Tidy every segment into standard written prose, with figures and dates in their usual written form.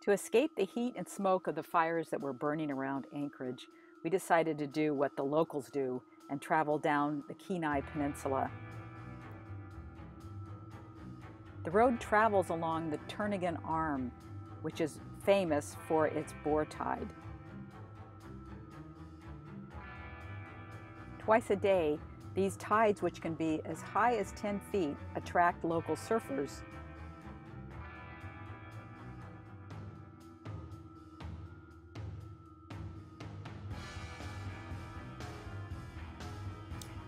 To escape the heat and smoke of the fires that were burning around Anchorage, we decided to do what the locals do and travel down the Kenai Peninsula. The road travels along the Turnagain Arm, which is famous for its boar tide. Twice a day, these tides, which can be as high as 10 feet, attract local surfers.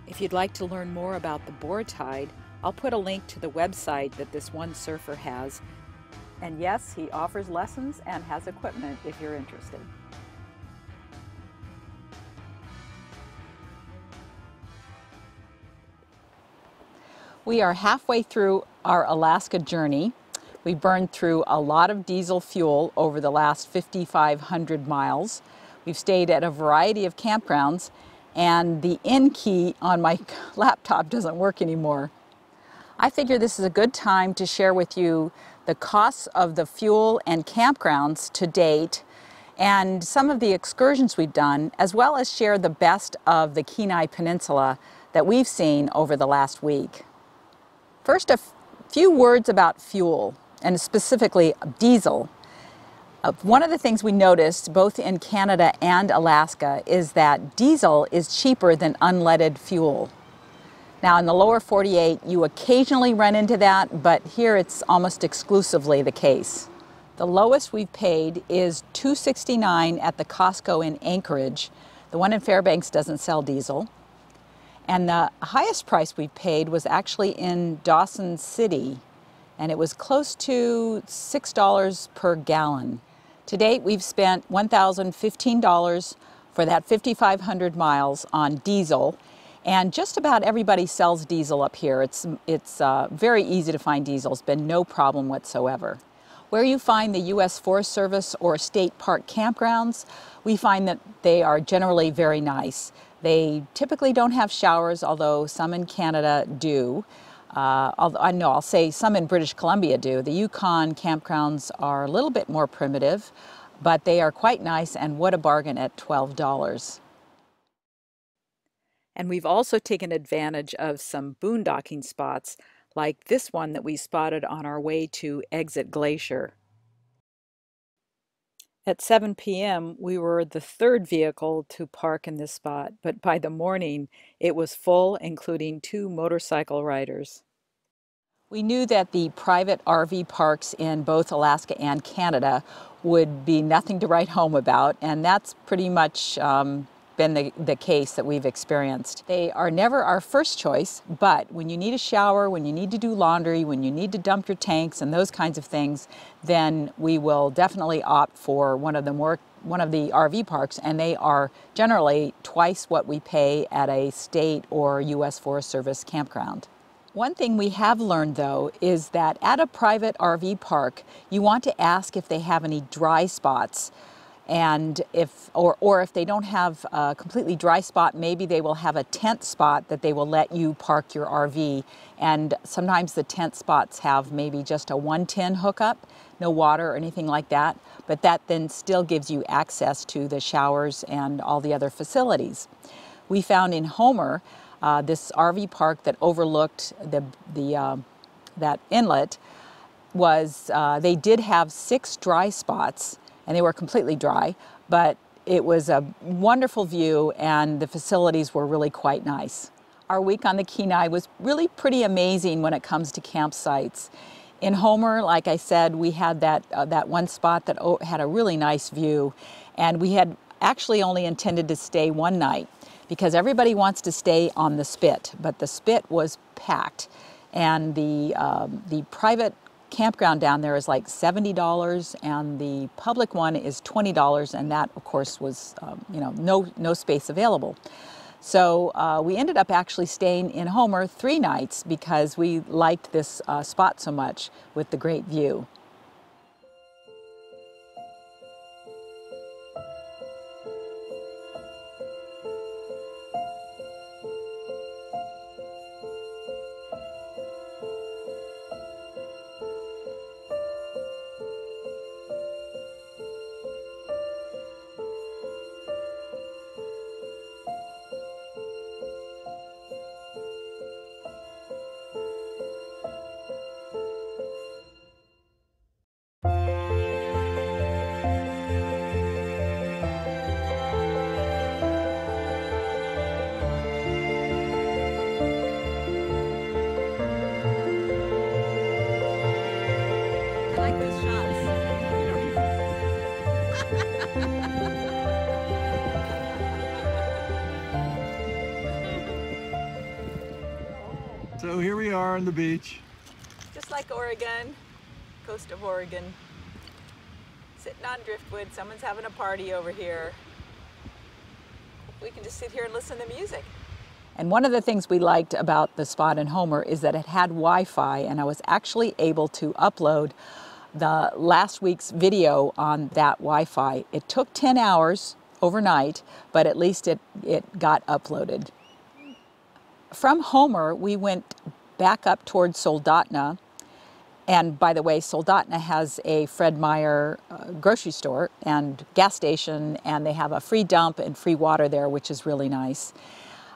If you'd like to learn more about the boar tide, I'll put a link to the website that this one surfer has. And yes, he offers lessons and has equipment if you're interested. We are halfway through our Alaska journey. We burned through a lot of diesel fuel over the last 5,500 miles. We've stayed at a variety of campgrounds, and the in key on my laptop doesn't work anymore. I figure this is a good time to share with you the costs of the fuel and campgrounds to date and some of the excursions we've done, as well as share the best of the Kenai Peninsula that we've seen over the last week. First, a few words about fuel, and specifically diesel. One of the things we noticed both in Canada and Alaska is that diesel is cheaper than unleaded fuel. Now, in the lower 48, you occasionally run into that, but here it's almost exclusively the case. The lowest we've paid is $2.69 at the Costco in Anchorage. The one in Fairbanks doesn't sell diesel. And the highest price we paid was actually in Dawson City, and it was close to $6 per gallon. To date, we've spent $1,015 for that 5,500 miles on diesel, and just about everybody sells diesel up here. It's very easy to find diesel. It's been no problem whatsoever. Where you find the U.S. Forest Service or state park campgrounds, we find that they are generally very nice. They typically don't have showers, although some in Canada do. I'll say some in British Columbia do. The Yukon campgrounds are a little bit more primitive, but they are quite nice, and what a bargain at $12. And we've also taken advantage of some boondocking spots, like this one that we spotted on our way to Exit Glacier. At 7 p.m., we were the third vehicle to park in this spot, but by the morning, it was full, including 2 motorcycle riders. We knew that the private RV parks in both Alaska and Canada would be nothing to write home about, and that's pretty much been the case that we've experienced. They are never our first choice, but when you need a shower, when you need to do laundry, when you need to dump your tanks and those kinds of things, then we will definitely opt for one of the RV parks, and they are generally twice what we pay at a state or U.S. Forest Service campground. One thing we have learned, though, is that at a private RV park, you want to ask if they have any dry spots. And if they don't have a completely dry spot, maybe they will have a tent spot that they will let you park your RV. And sometimes the tent spots have maybe just a 110 hookup, no water or anything like that. But that then still gives you access to the showers and all the other facilities. We found in Homer, this RV park that overlooked that inlet, they did have 6 dry spots, and they were completely dry, but it was a wonderful view, and the facilities were really quite nice. Our week on the Kenai was really pretty amazing when it comes to campsites. In Homer, like I said, we had that one spot that had a really nice view, and we had actually only intended to stay one night because everybody wants to stay on the Spit, but the Spit was packed, and the private campground down there is like $70, and the public one is $20, and that, of course, was no space available. So we ended up actually staying in Homer 3 nights because we liked this spot so much with the great view. So here we are on the beach. Just like Oregon, coast of Oregon. Sitting on driftwood, someone's having a party over here. We can just sit here and listen to music. And one of the things we liked about the spot in Homer is that it had Wi-Fi, and I was actually able to upload the last week's video on that Wi-Fi. It took 10 hours overnight, but at least it got uploaded. From Homer, we went back up towards Soldotna. And by the way, Soldotna has a Fred Meyer grocery store and gas station, and they have a free dump and free water there, which is really nice.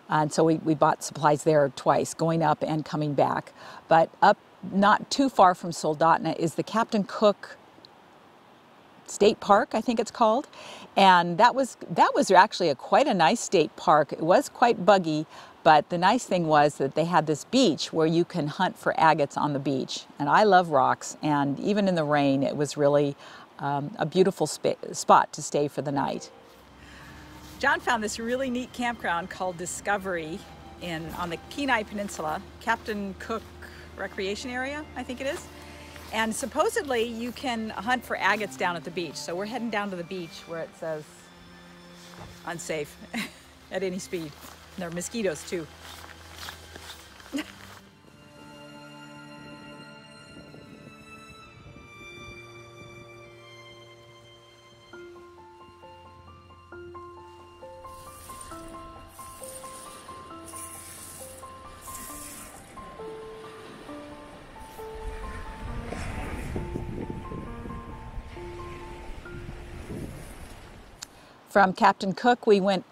And so we bought supplies there twice, going up and coming back. But up not too far from Soldotna is the Captain Cook State Park, I think it's called. And that was actually quite a nice state park. It was quite buggy, but the nice thing was that they had this beach where you can hunt for agates on the beach. And I love rocks, and even in the rain, it was really a beautiful spot to stay for the night. John found this really neat campground called Discovery on the Kenai Peninsula, Captain Cook Recreation Area, I think it is. And supposedly you can hunt for agates down at the beach. So we're heading down to the beach where it says unsafe at any speed. And there are mosquitoes too. From Captain Cook, we went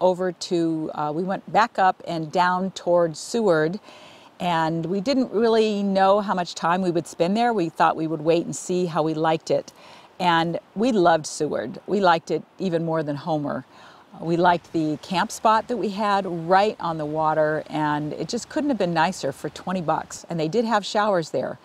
back up and down towards Seward, and we didn't really know how much time we would spend there. We thought we would wait and see how we liked it. And we loved Seward. We liked it even more than Homer. We liked the camp spot that we had right on the water, and it just couldn't have been nicer for 20 bucks. And they did have showers there.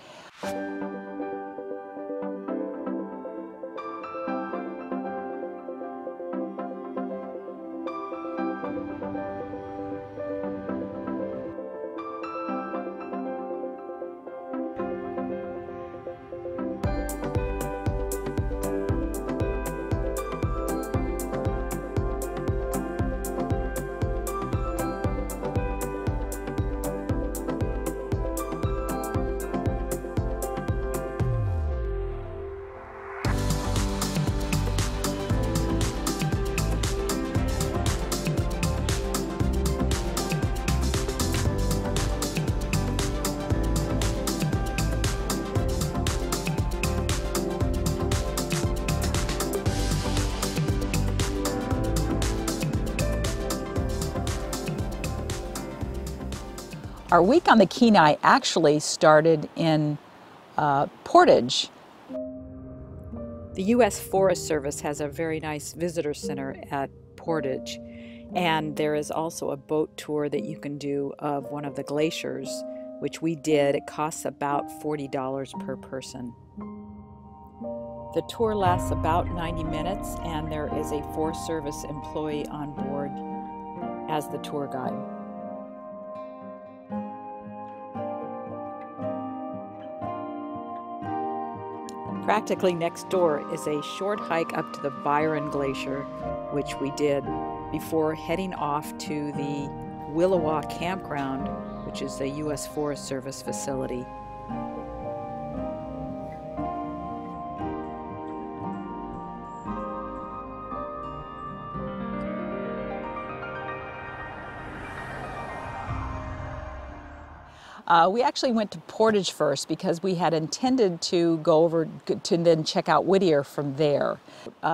Our week on the Kenai actually started in Portage. The U.S. Forest Service has a very nice visitor center at Portage, and there is also a boat tour that you can do of one of the glaciers, which we did. It costs about $40 per person. The tour lasts about 90 minutes, and there is a Forest Service employee on board as the tour guide. Practically next door is a short hike up to the Byron Glacier, which we did before heading off to the Willowa Campground, which is a U.S. Forest Service facility. We actually went to Portage first because we had intended to go over to then check out Whittier from there.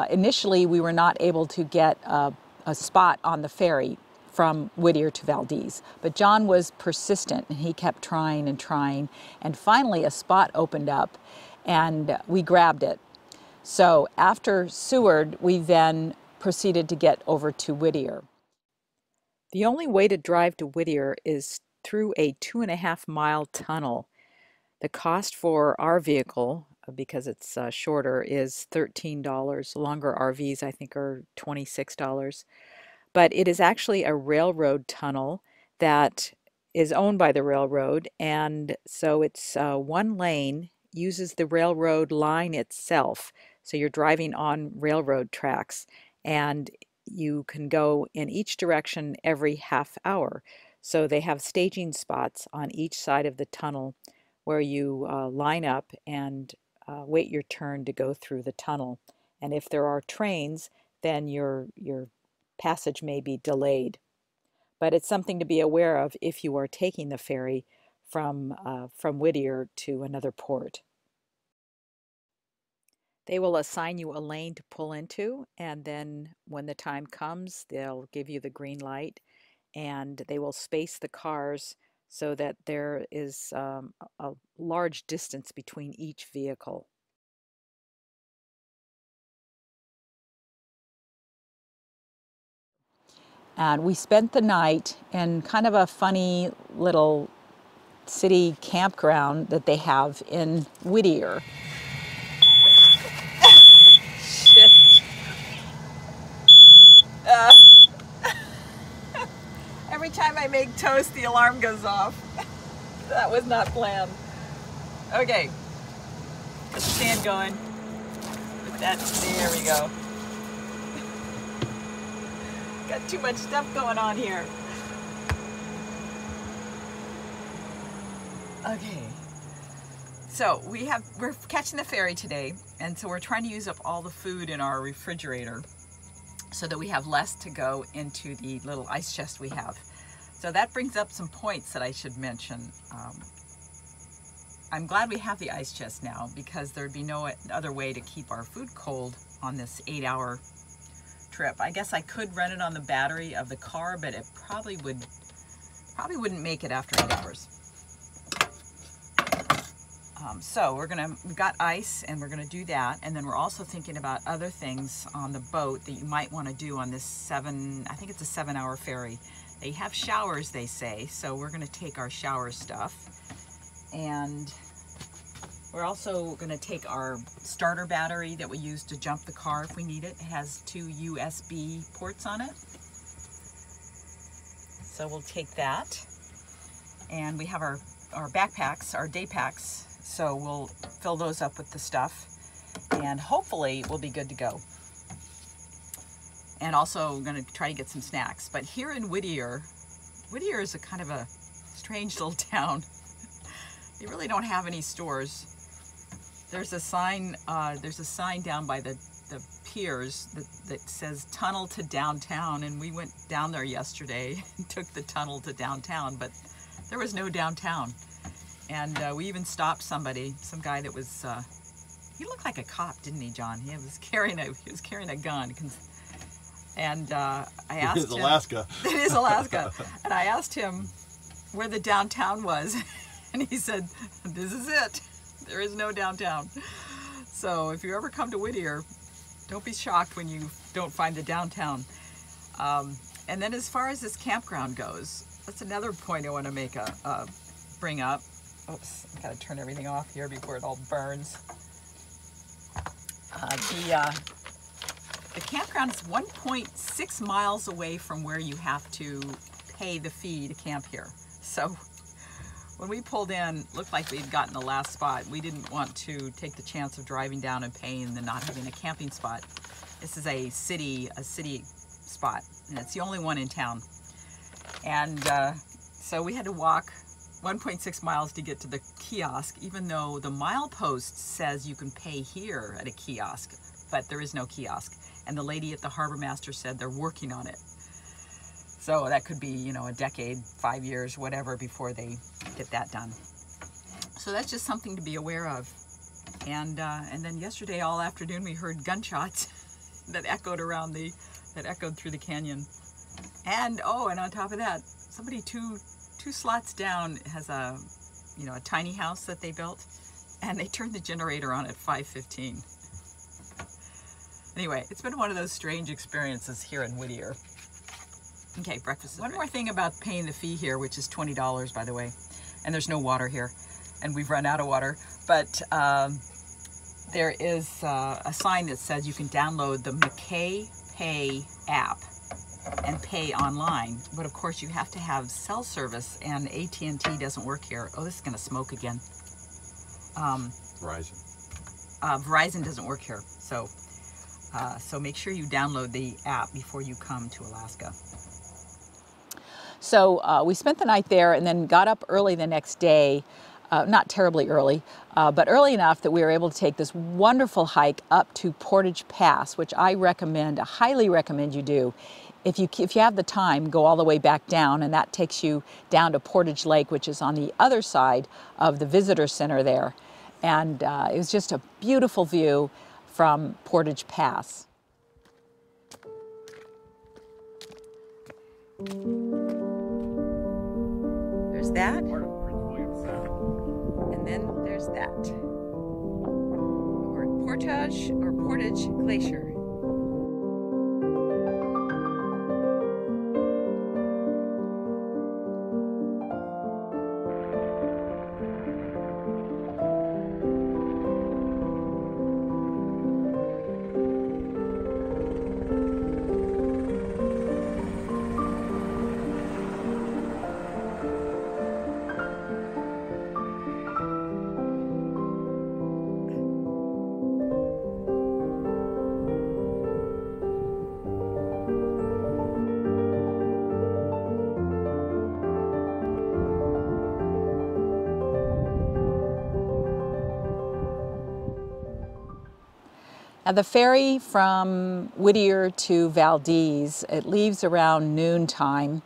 Initially, we were not able to get a spot on the ferry from Whittier to Valdez, but John was persistent and he kept trying, and finally a spot opened up and we grabbed it. So after Seward, we then proceeded to get over to Whittier. The only way to drive to Whittier is through a 2.5-mile tunnel. The cost for our vehicle, because it's shorter, is $13. Longer RVs, I think, are $26. But it is actually a railroad tunnel that is owned by the railroad, and so it's one lane, uses the railroad line itself. So you're driving on railroad tracks, and you can go in each direction every half hour. So they have staging spots on each side of the tunnel where you line up and wait your turn to go through the tunnel. And if there are trains, then your passage may be delayed. But it's something to be aware of if you are taking the ferry from Whittier to another port. They will assign you a lane to pull into, and then when the time comes, they'll give you the green light, and they will space the cars so that there is a large distance between each vehicle. And we spent the night in kind of a funny little city campground that they have in Whittier. Shit. Every time I make toast, the alarm goes off. That was not planned. Okay, get the stand going. Put that, there we go. Got too much stuff going on here. Okay, so we're catching the ferry today, and so we're trying to use up all the food in our refrigerator so that we have less to go into the little ice chest we have. So that brings up some points that I should mention. I'm glad we have the ice chest now, because there'd be no other way to keep our food cold on this 8-hour trip. I guess I could run it on the battery of the car, but it probably wouldn't make it after 8 hours. So we've got ice, and we're gonna do that, and then we're also thinking about other things on the boat that you might want to do on this I think it's a 7-hour ferry. They have showers, they say, so we're gonna take our shower stuff, and we're also gonna take our starter battery that we use to jump the car if we need it. It has 2 USB ports on it, so we'll take that. And we have our backpacks, our day packs, so we'll fill those up with the stuff, and hopefully we'll be good to go. And also going to try to get some snacks. But here in Whittier is a kind of a strange little town. They really don't have any stores. There's a sign down by the piers that says tunnel to downtown, and we went down there yesterday and took the tunnel to downtown, but there was no downtown. And we even stopped some guy that was, he looked like a cop, didn't he, John? He was carrying a gun. And I asked him. It is Alaska. It is Alaska. And I asked him where the downtown was, and he said, "This is it. There is no downtown." So if you ever come to Whittier, don't be shocked when you don't find the downtown. And then as far as this campground goes, that's another point I want to bring up. Oops, I gotta turn everything off here before it all burns. The campground is 1.6 miles away from where you have to pay the fee to camp here. So when we pulled in, looked like we'd gotten the last spot. We didn't want to take the chance of driving down and paying and then not having a camping spot. This is a city spot, and it's the only one in town. And so we had to walk 1.6 miles to get to the kiosk, even though the milepost says you can pay here at a kiosk, but there is no kiosk. And the lady at the harbor master said they're working on it. So that could be, you know, a decade, 5 years, whatever, before they get that done. So that's just something to be aware of. And then yesterday all afternoon we heard gunshots that echoed through the canyon. And and on top of that, somebody two slots down has a tiny house that they built, and they turned the generator on at 5:15. Anyway, it's been one of those strange experiences here in Whittier. Okay, breakfast is ready. One more thing about paying the fee here, which is $20, by the way, and there's no water here, and we've run out of water, but there is a sign that says you can download the McKay Pay app, and pay online. But of course you have to have cell service, and AT&T doesn't work here. Oh, this is gonna smoke again. Verizon. Verizon doesn't work here. So make sure you download the app before you come to Alaska. So we spent the night there and then got up early the next day. Not terribly early, but early enough that we were able to take this wonderful hike up to Portage Pass, which I highly recommend you do. If you have the time, go all the way back down, and that takes you down to Portage Lake, which is on the other side of the visitor center there. And it was just a beautiful view from Portage Pass. There's that. And then there's that. Or Portage Glacier. Now the ferry from Whittier to Valdez, it leaves around noontime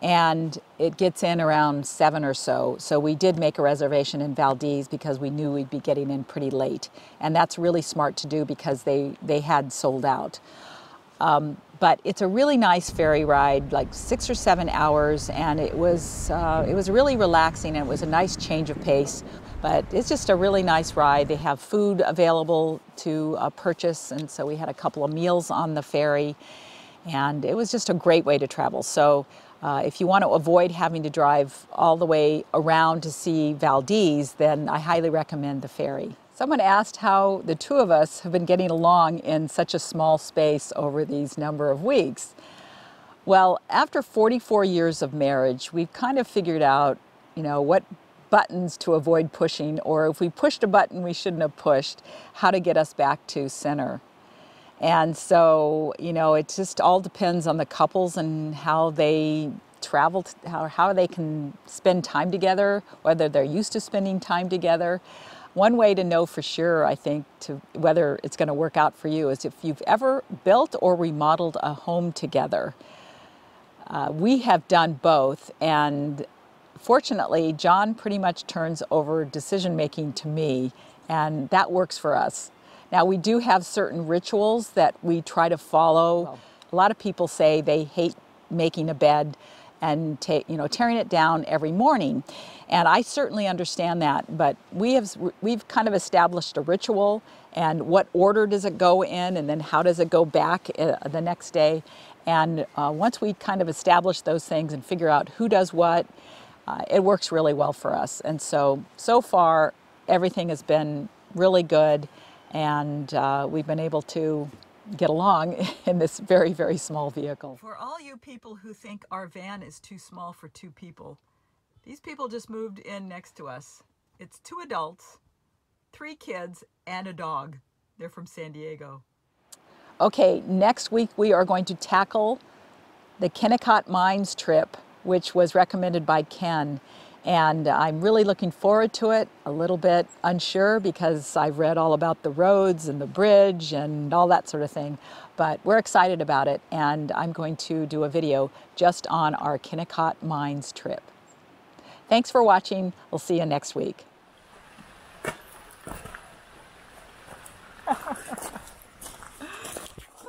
and it gets in around 7 or so. So we did make a reservation in Valdez because we knew we'd be getting in pretty late. And that's really smart to do because they had sold out. But it's a really nice ferry ride, like 6 or 7 hours, and it was really relaxing, and it was a nice change of pace. But it's just a really nice ride. They have food available to purchase, and so we had a couple of meals on the ferry, and it was just a great way to travel. So if you want to avoid having to drive all the way around to see Valdez, then I highly recommend the ferry. Someone asked how the two of us have been getting along in such a small space over these number of weeks. Well, after 44 years of marriage, we've kind of figured out, what buttons to avoid pushing, or if we pushed a button we shouldn't have pushed, how to get us back to center. And so, it just all depends on the couples and how they travel, how they can spend time together, whether they're used to spending time together. One way to know for sure, I think, whether it's going to work out for you is if you've ever built or remodeled a home together. We have done both, and fortunately, John pretty much turns over decision-making to me, and that works for us. Now, we do have certain rituals that we try to follow. A lot of people say they hate making a bed and tearing it down every morning. And I certainly understand that, but we've kind of established a ritual, and what order does it go in, and then how does it go back the next day. And once we kind of establish those things and figure out who does what, it works really well for us. And so far, everything has been really good, and we've been able to get along in this very, very small vehicle. For all you people who think our van is too small for 2 people, these people just moved in next to us. It's 2 adults, 3 kids, and a dog. They're from San Diego. Okay, next week we are going to tackle the Kennecott Mines trip, which was recommended by Ken. And I'm really looking forward to it, a little bit unsure because I've read all about the roads and the bridge and all that sort of thing. But we're excited about it, and I'm going to do a video just on our Kennecott Mines trip. Thanks for watching. We'll see you next week.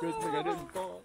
Good thing I didn't fall.